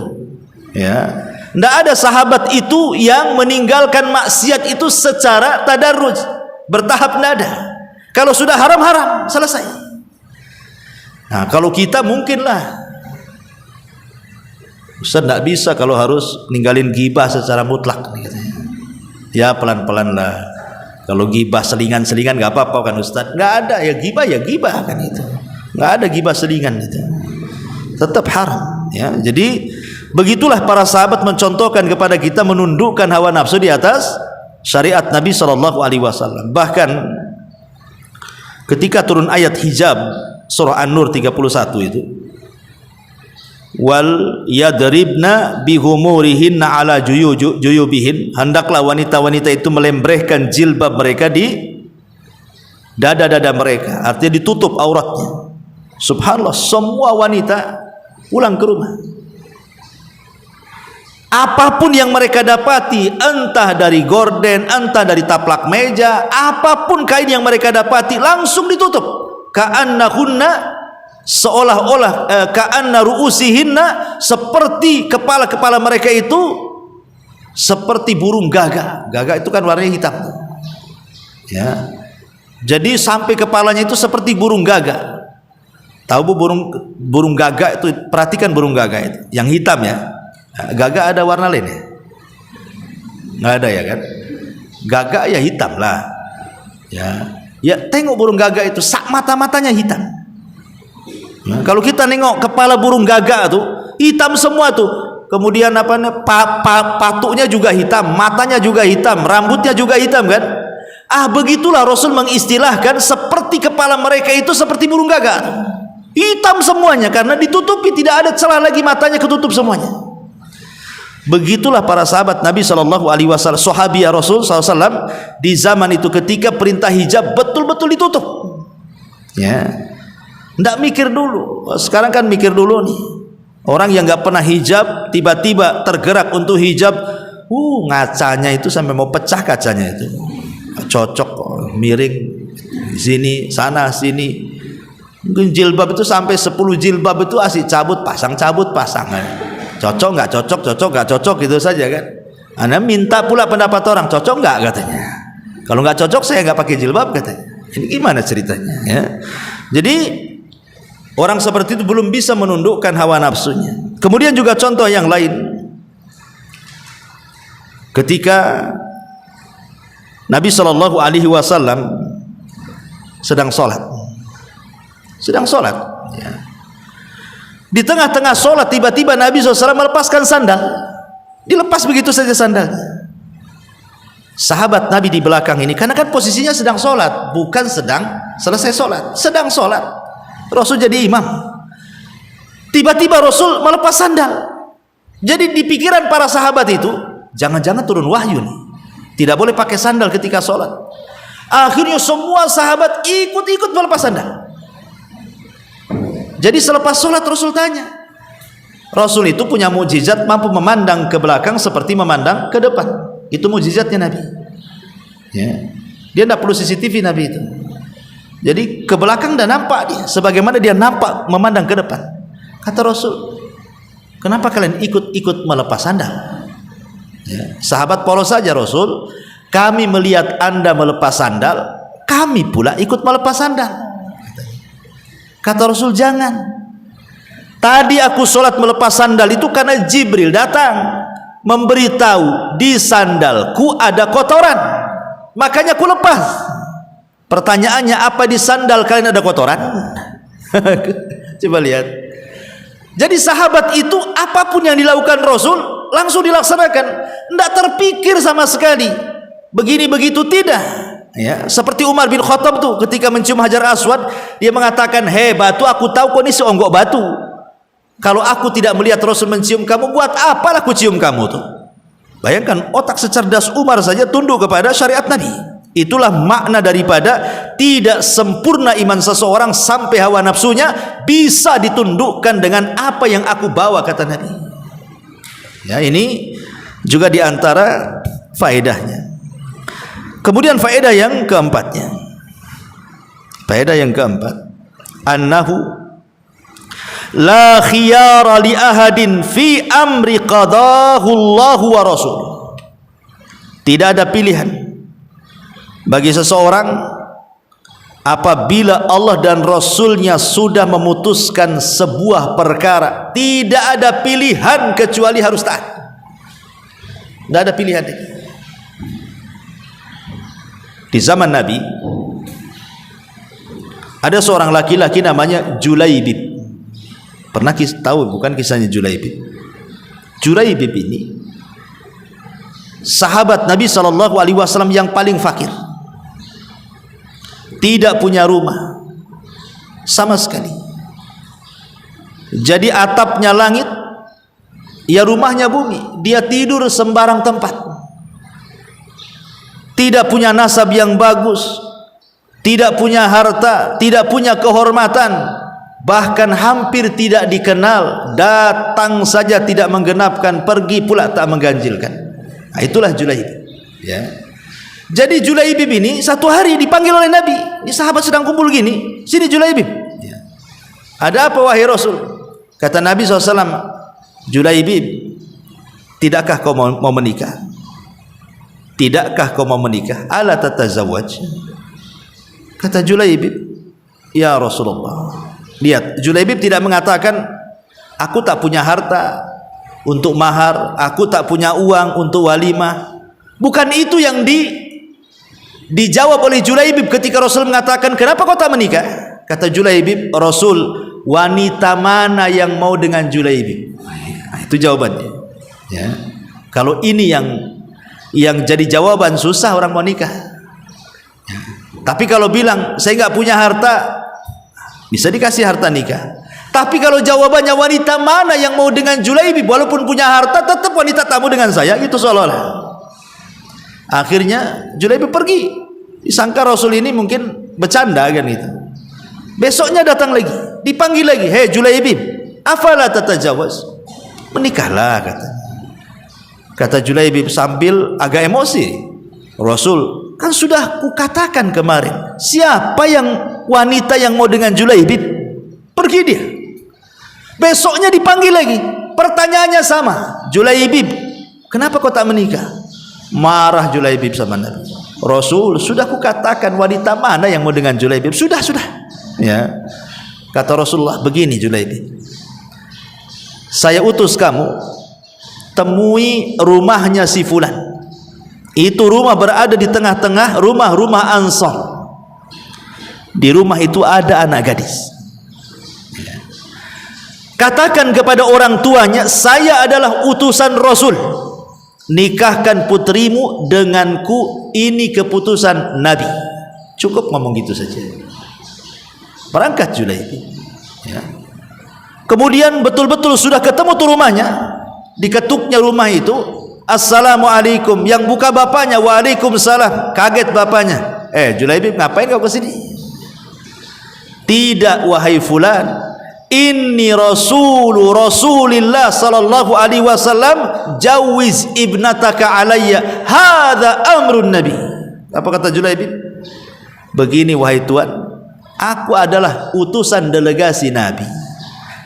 ya. Tidak ada sahabat itu yang meninggalkan maksiat itu secara tadarruj, bertahap, tidak ada. Kalau sudah haram, haram, selesai. Nah, kalau kita mungkinlah, Ustaz tidak bisa kalau harus ninggalin gibah secara mutlak, katanya. Ya pelan-pelan lah. Kalau gibah selingan-selingan nggak apa-apa kan Ustaz? Nggak ada, ya gibah kan itu. Nggak ada gibah selingan itu, tetap haram. Ya, jadi begitulah para sahabat mencontohkan kepada kita menundukkan hawa nafsu di atas syariat Nabi SAW. Bahkan ketika turun ayat hijab surah An-Nur 31 itu, wal yadribna bihumurihinna ala juyubihin, hendaklah wanita-wanita itu melembrehkan jilbab mereka di dada-dada mereka, artinya ditutup auratnya. Subhanallah, semua wanita pulang ke rumah, apapun yang mereka dapati, entah dari gorden, entah dari taplak meja, apapun kain yang mereka dapati, langsung ditutup. Ka'annahunna, seolah-olah ka'anna ru'usihinna, seperti kepala-kepala mereka itu seperti burung gagak. Gagak itu kan warnanya hitam, ya. Jadi sampai kepalanya itu seperti burung gagak. Tahu Bu, burung gagak itu, perhatikan burung gagak itu yang hitam ya. Gagak ada warna lain ya? Nggak ada ya kan? Gagak ya hitam lah, ya. Ya tengok burung gagak itu, sak mata-matanya hitam. Nah, kalau kita nengok kepala burung gagak tuh hitam semua tuh. Kemudian apa nih? Patuknya juga hitam, matanya juga hitam, rambutnya juga hitam kan? Begitulah Rasul mengistilahkan seperti kepala mereka itu seperti burung gagak tuh. Hitam semuanya karena ditutupi, tidak ada celah lagi, matanya ketutup semuanya. Begitulah para sahabat Nabi SAW, sahabi Rasul SAW di zaman itu ketika perintah hijab betul-betul ditutup, ya. Tidak mikir dulu. Sekarang kan mikir dulu nih. Orang yang nggak pernah hijab tiba-tiba tergerak untuk hijab, ngacanya itu sampai mau pecah kacanya itu, cocok miring sini sana sini. Mungkin jilbab itu sampai 10 jilbab itu asik cabut pasang cocok nggak cocok gitu saja kan. Anda minta pula pendapat orang, cocok nggak katanya. Kalau nggak cocok saya nggak pakai jilbab katanya. Ini gimana ceritanya ya? Jadi orang seperti itu belum bisa menundukkan hawa nafsunya. Kemudian juga contoh yang lain, ketika Nabi SAW sedang sholat ya. Di tengah-tengah sholat tiba-tiba Nabi SAW melepaskan sandal, dilepas begitu saja sandalnya. Sahabat Nabi di belakang ini, karena kan posisinya sedang sholat, bukan sedang selesai sholat, sedang sholat. Rasul jadi imam, tiba-tiba Rasul melepas sandal. Jadi di pikiran para sahabat itu, jangan-jangan turun wahyu nih, tidak boleh pakai sandal ketika sholat. Akhirnya semua sahabat ikut-ikut melepas sandal. Jadi selepas sholat Rasul tanya, Rasul itu punya mukjizat, mampu memandang ke belakang seperti memandang ke depan. Itu mukjizatnya Nabi ya. Dia tidak perlu CCTV Nabi itu. Jadi ke belakang dah nampak dia, sebagaimana dia nampak memandang ke depan. Kata Rasul, kenapa kalian ikut-ikut melepas sandal ya. Sahabat polos saja, Rasul, kami melihat anda melepas sandal, kami pula ikut melepas sandal. Kata Rasul, jangan. Tadi aku sholat melepas sandal itu karena Jibril datang memberitahu di sandalku ada kotoran, makanya ku lepas. Pertanyaannya, apa di sandal kalian ada kotoran? Coba lihat. Jadi sahabat itu apapun yang dilakukan Rasul langsung dilaksanakan, tidak terpikir sama sekali begini begitu, tidak ya. Seperti Umar bin Khattab tuh ketika mencium Hajar Aswad, dia mengatakan, hei batu, aku tahu kau ini seonggok batu. Kalau aku tidak melihat Rasul mencium kamu, buat apalah aku cium kamu tuh. Bayangkan, otak secerdas Umar saja tunduk kepada syariat Nabi. Itulah makna daripada tidak sempurna iman seseorang sampai hawa nafsunya bisa ditundukkan dengan apa yang aku bawa, kata Nabi ya. Ini juga diantara faedahnya. Kemudian faedah yang keempat, annahu la khiyara li ahadin fi amri qadahu Allah wa rasul. Tidak ada pilihan bagi seseorang apabila Allah dan Rasulnya sudah memutuskan sebuah perkara. Tidak ada pilihan kecuali harus taat. Tidak ada pilihan. Di zaman Nabi ada seorang laki-laki namanya Julaibib. Pernah tahu bukan kisahnya Julaibib? Julaibib ini sahabat Nabi SAW yang paling fakir, tidak punya rumah sama sekali. Jadi atapnya langit, ya rumahnya bumi. Dia tidur sembarang tempat, tidak punya nasab yang bagus, tidak punya harta, tidak punya kehormatan, bahkan hampir tidak dikenal. Datang saja tidak menggenapkan, pergi pula tak mengganjilkan. Nah, itulah Julaibib ya. Jadi Julaibib ini satu hari dipanggil oleh Nabi. Ini sahabat sedang kumpul gini, sini Julaibib ya. Ada apa wahai Rasul? Kata Nabi SAW, Julaibib, tidakkah kau mau menikah? Tidakkah kau mau menikah? Ala tatazawwaj? Kata Julaibib, ya Rasulullah. Lihat, Julaibib tidak mengatakan aku tak punya harta untuk mahar, aku tak punya uang untuk walimah. Bukan itu yang dijawab oleh Julaibib ketika Rasul mengatakan, kenapa kau tak menikah? Kata Julaibib, Rasul, wanita mana yang mau dengan Julaibib? Nah, itu jawabannya ya. Kalau ini yang jadi jawaban, susah orang mau nikah ya. Tapi kalau bilang saya nggak punya harta, bisa dikasih harta nikah. Tapi kalau jawabannya wanita mana yang mau dengan Julaibib, walaupun punya harta tetap wanita tamu dengan saya, gitu seolah-olah. Akhirnya Julaibib pergi. Disangka Rasul ini mungkin bercanda kan itu. Besoknya datang lagi, dipanggil lagi, hei Julaibib, afala tatajawaz? Menikahlah, kata Julaibib sambil agak emosi. Rasul, kan sudah kukatakan kemarin, siapa yang wanita yang mau dengan Julaibib, pergi dia. Besoknya dipanggil lagi, pertanyaannya sama. Julaibib, kenapa kau tak menikah? Marah Julaibib sama Nabi. Rasul, sudah kukatakan wanita mana yang mau dengan Julaibib? Sudah. Ya. Kata Rasulullah, begini Julaibib, saya utus kamu temui rumahnya si fulan. Itu rumah berada di tengah-tengah rumah-rumah Ansar. Di rumah itu ada anak gadis. Katakan kepada orang tuanya, saya adalah utusan Rasul. Nikahkan putrimu denganku, ini keputusan Nabi. Cukup ngomong gitu saja. Berangkat Julaibib. Ya. Kemudian betul-betul sudah ketemu tuh rumahnya. Diketuknya rumah itu, Assalamualaikum. Yang buka bapaknya, Waalaikumsalam. Kaget bapaknya. Julaibib, ngapain kau kesini? Tidak, wahai fulan, inni Rasulillah sallallahu alaihi wasallam, jawiz ibnataka alayya, hadza amrun nabi. Apa kata Julaibib? Begini wahai tuan, aku adalah utusan delegasi Nabi.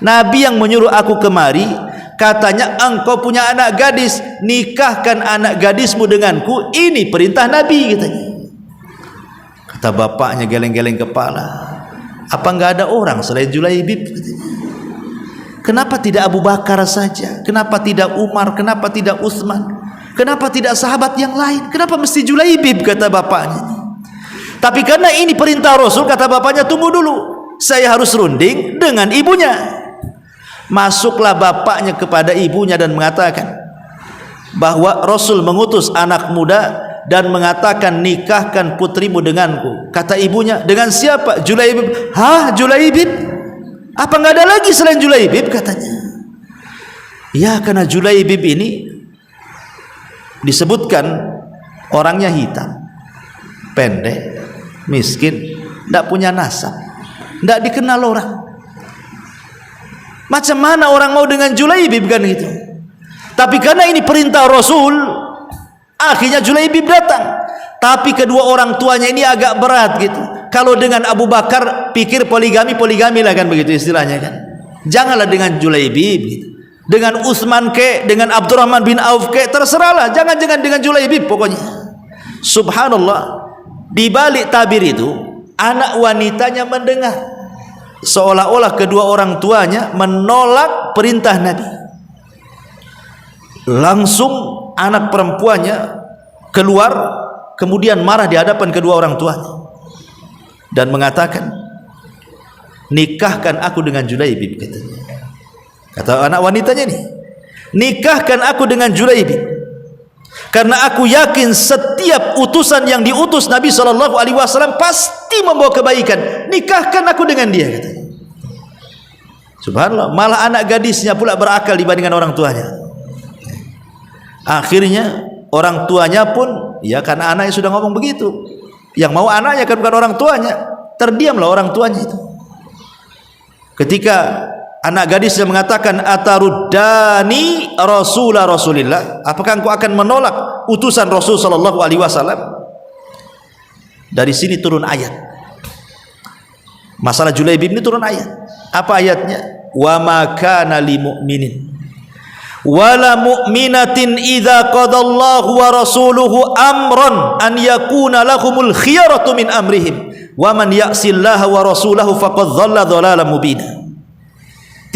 Nabi yang menyuruh aku kemari, katanya engkau punya anak gadis, nikahkan anak gadismu denganku, ini perintah Nabi, katanya. Kata bapaknya geleng-geleng kepala, apa enggak ada orang selain Julaibib? Kenapa tidak Abu Bakar saja? Kenapa tidak Umar? Kenapa tidak Utsman? Kenapa tidak sahabat yang lain? Kenapa mesti Julaibib? Kata bapaknya. Tapi karena ini perintah Rasul, kata bapaknya, tunggu dulu, saya harus runding dengan ibunya. Masuklah bapaknya kepada ibunya dan mengatakan bahwa Rasul mengutus anak muda dan mengatakan nikahkan putrimu denganku. Kata ibunya, dengan siapa? Julaibib. Hah, Julaibib? Apa enggak ada lagi selain Julaibib? Katanya. Ya, karena Julaibib ini disebutkan orangnya hitam, pendek, miskin, tidak punya nasab, tidak dikenal orang. Macam mana orang mau dengan Julaibib kan gitu? Tapi karena ini perintah Rasul, akhirnya Julaibib datang. Tapi kedua orang tuanya ini agak berat gitu. Kalau dengan Abu Bakar pikir poligami lah kan, begitu istilahnya kan. Janganlah dengan Julaibib gitu. Dengan Utsman ke, dengan Abdurrahman bin Auf ke, terserahlah. Jangan dengan Julaibib pokoknya. Subhanallah. Di balik tabir itu, anak wanitanya mendengar, seolah-olah kedua orang tuanya menolak perintah Nabi. Langsung anak perempuannya keluar, kemudian marah di hadapan kedua orang tuanya dan mengatakan, nikahkan aku dengan Julaibib, katanya. Kata anak wanitanya nih, nikahkan aku dengan Julaibib, karena aku yakin setiap utusan yang diutus Nabi SAW pasti membawa kebaikan. Nikahkan aku dengan dia, katanya. Subhanallah, malah anak gadisnya pula berakal dibandingkan orang tuanya. Akhirnya orang tuanya pun, ya karena anaknya sudah ngomong begitu, yang mau anaknya kan bukan orang tuanya, terdiamlah orang tuanya itu. Ketika anak gadisnya mengatakan, ataruddani Rasulillah, apakah engkau akan menolak utusan Rasul sallallahu alaihi wasallam? Dari sini turun ayat. Masalah Julaibib ini turun ayat. Apa ayatnya? Wa ma kana lil mu'minin wala mu'minatin idza qadallahu wa rasuluhu amran an yakuna lahumul khiyaratu min amrihim wa man ya'sillaha wa rasulahu faqad dhalla dhalalan mubina.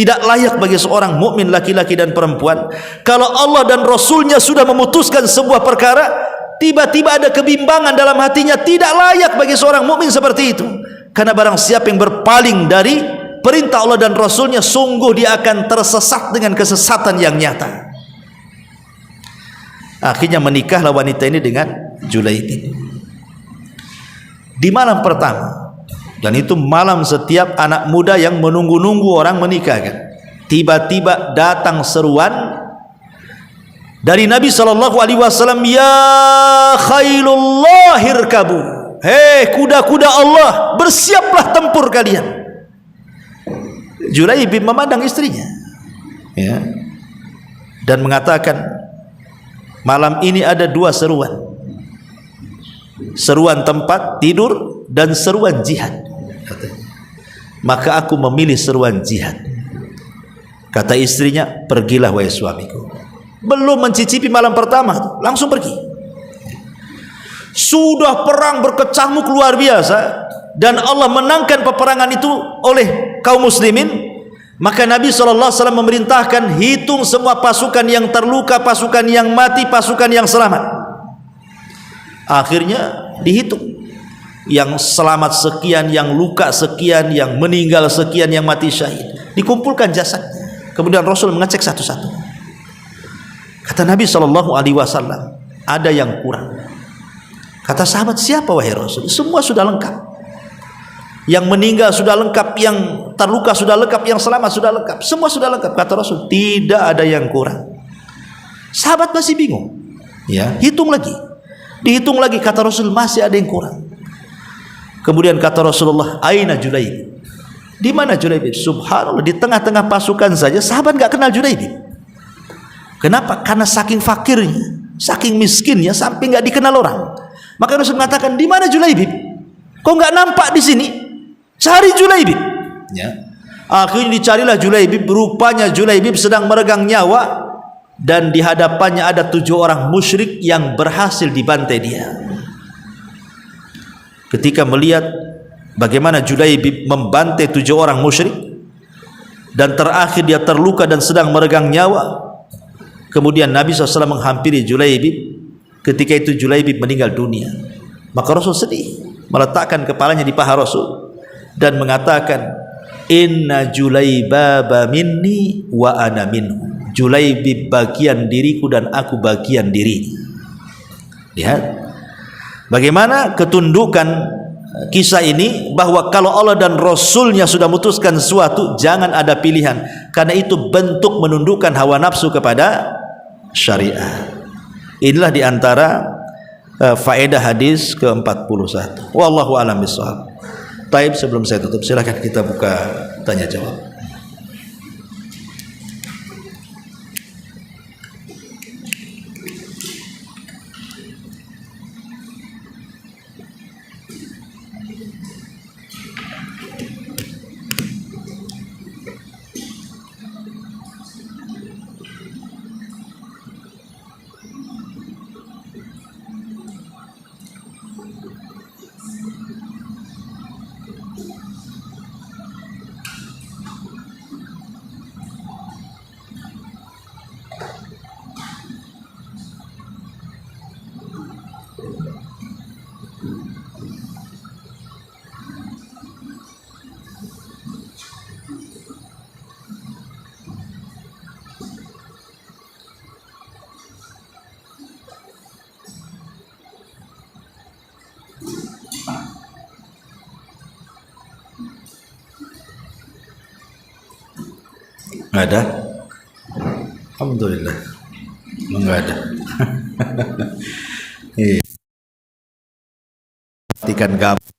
Tidak layak bagi seorang mukmin laki-laki dan perempuan, kalau Allah dan Rasulnya sudah memutuskan sebuah perkara, tiba-tiba ada kebimbangan dalam hatinya. Tidak layak bagi seorang mukmin seperti itu. Karena barang siapa yang berpaling dari perintah Allah dan Rasulnya, sungguh dia akan tersesat dengan kesesatan yang nyata. Akhirnya menikahlah wanita ini dengan Julaibib di malam pertama. Dan itu malam setiap anak muda yang menunggu-nunggu orang menikahkan. Tiba-tiba datang seruan dari Nabi SAW, ya khailullah irkabu, hei kuda-kuda Allah, bersiaplah tempur kalian. Julaibib memandang istrinya, ya, dan mengatakan, malam ini ada dua seruan, seruan tempat tidur dan seruan jihad. katanya. Maka aku memilih seruan jihad. Kata istrinya, pergilah wahai suamiku. Belum mencicipi malam pertama, langsung pergi. Sudah perang berkecamuk luar biasa, dan Allah menangkan peperangan itu oleh kaum muslimin. Maka Nabi SAW memerintahkan, hitung semua pasukan yang terluka, pasukan yang mati, pasukan yang selamat. Akhirnya dihitung, yang selamat sekian, yang luka sekian, yang meninggal sekian, yang mati syahid. Dikumpulkan jasadnya. Kemudian Rasul mengecek satu-satu. Kata Nabi SAW, ada yang kurang. Kata sahabat, siapa wahai Rasul? Semua sudah lengkap. Yang meninggal sudah lengkap, yang terluka sudah lengkap, yang selamat sudah lengkap, semua sudah lengkap. Kata Rasul, tidak ada yang kurang. Sahabat masih bingung, ya, hitung lagi, dihitung lagi. Kata Rasul, masih ada yang kurang. Kemudian kata Rasulullah, aina Julaibib? Di mana Julaibib? Subhanallah, di tengah-tengah pasukan saja sahabat nggak kenal Julaibib. Kenapa? Karena saking fakirnya, saking miskinnya, sampai nggak dikenal orang. Maka Rasul mengatakan, di mana Julaibib? Kok nggak nampak di sini? Cari Julaibib. Ya. Akhirnya dicarilah Julaibib. Rupanya Julaibib sedang meregang nyawa, dan di hadapannya ada 7 orang musyrik yang berhasil dibantai dia. Ketika melihat bagaimana Julaibib membantai 7 orang musyrik, dan terakhir dia terluka dan sedang meregang nyawa, kemudian Nabi SAW menghampiri Julaibib. Ketika itu Julaibib meninggal dunia. Maka Rasul sedih, meletakkan kepalanya di paha Rasul dan mengatakan, inna Julaibaba minni wa ana minhu. Julaibib bagian diriku dan aku bagian diri. Lihat bagaimana ketundukan kisah ini, bahwa kalau Allah dan Rasulnya sudah memutuskan sesuatu, jangan ada pilihan, karena itu bentuk menundukkan hawa nafsu kepada syariat. Inilah diantara faedah hadis ke-41. Wallahu a'lam bishawab. Taib, sebelum saya tutup, silakan kita buka tanya jawab. Nggak ada? Alhamdulillah, nggak ada. Perhatikan gambar.